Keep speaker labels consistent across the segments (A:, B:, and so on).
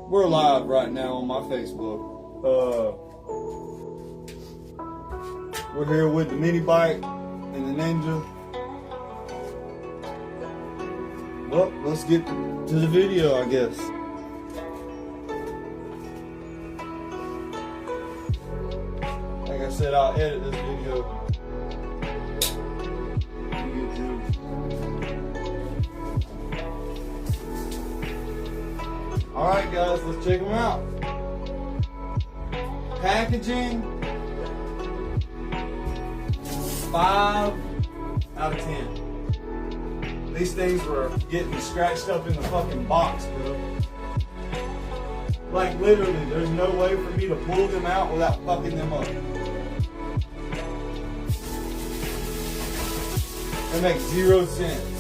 A: We're live right now on my Facebook. We're here with the mini bike and the Ninja. Well, let's get to the video, I guess. Like I said, I'll edit this video. Alright guys, let's check them out. Packaging, 5 out of 10. These things were getting scratched up in the fucking box, bro. Like literally, there's no way for me to pull them out without fucking them up. It makes 0 sense.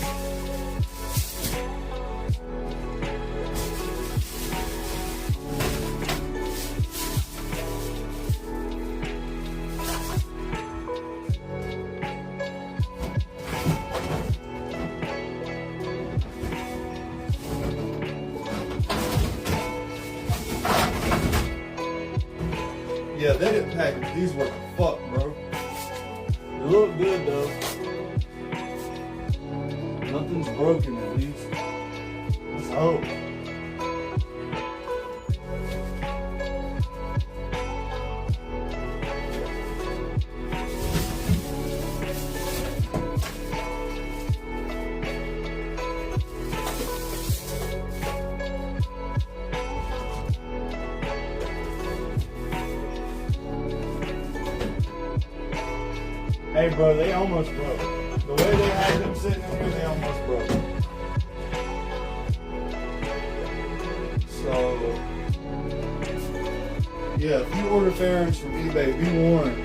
A: Yeah, they didn't package these worth a fuck, bro. They look good though. Nothing's broken at least. Let's hope. Hey bro, they almost broke. The way they had them sitting in here, they almost broke. So, yeah, if you order fairings from eBay, be warned.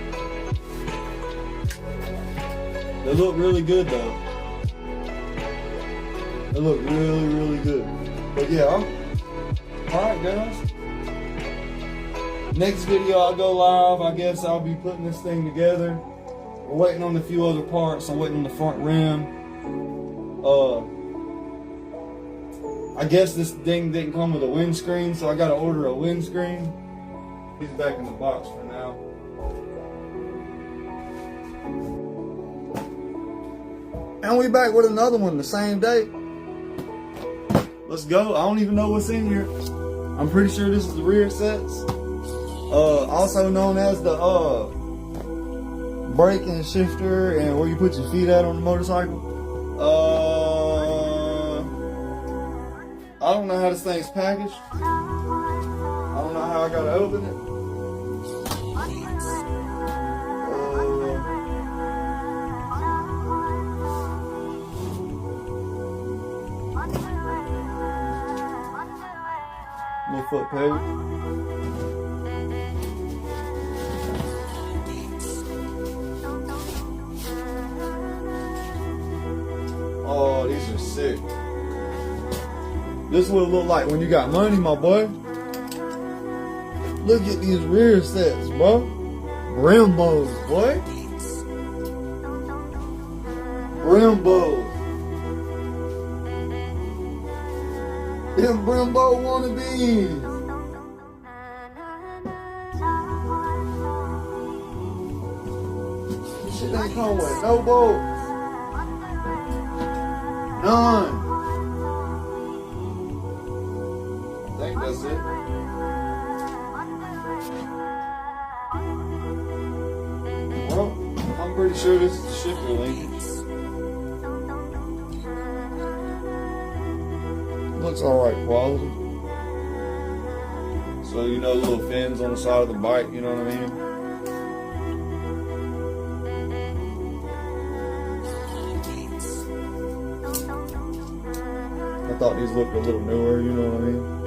A: They look really good though. They look really, really good. But yeah, alright guys. Next video I'll go live. I guess I'll be putting this thing together. We're waiting on a few other parts. I'm waiting on the front rim. I guess this thing didn't come with a windscreen, so I gotta order a windscreen. He's back in the box for now. And we back with another one the same day. Let's go. I don't even know what's in here. I'm pretty sure this is the rear sets. Also known as the brake and shifter and where you put your feet at on the motorcycle. I don't know how this thing's packaged. I don't know how I gotta open it. Little foot peg. Oh, these are sick. This is what it look like when you got money, my boy. Look at these rear sets, bro. Brembos, boy. Brembos. Them Brembo wannabes. This shit ain't come with no bolts. None. I think that's it. Well, I'm pretty sure this is the shifter linkage. Looks alright quality. So, you know, little fins on the side of the bike, you know what I mean? I thought these looked a little newer, you know what I mean?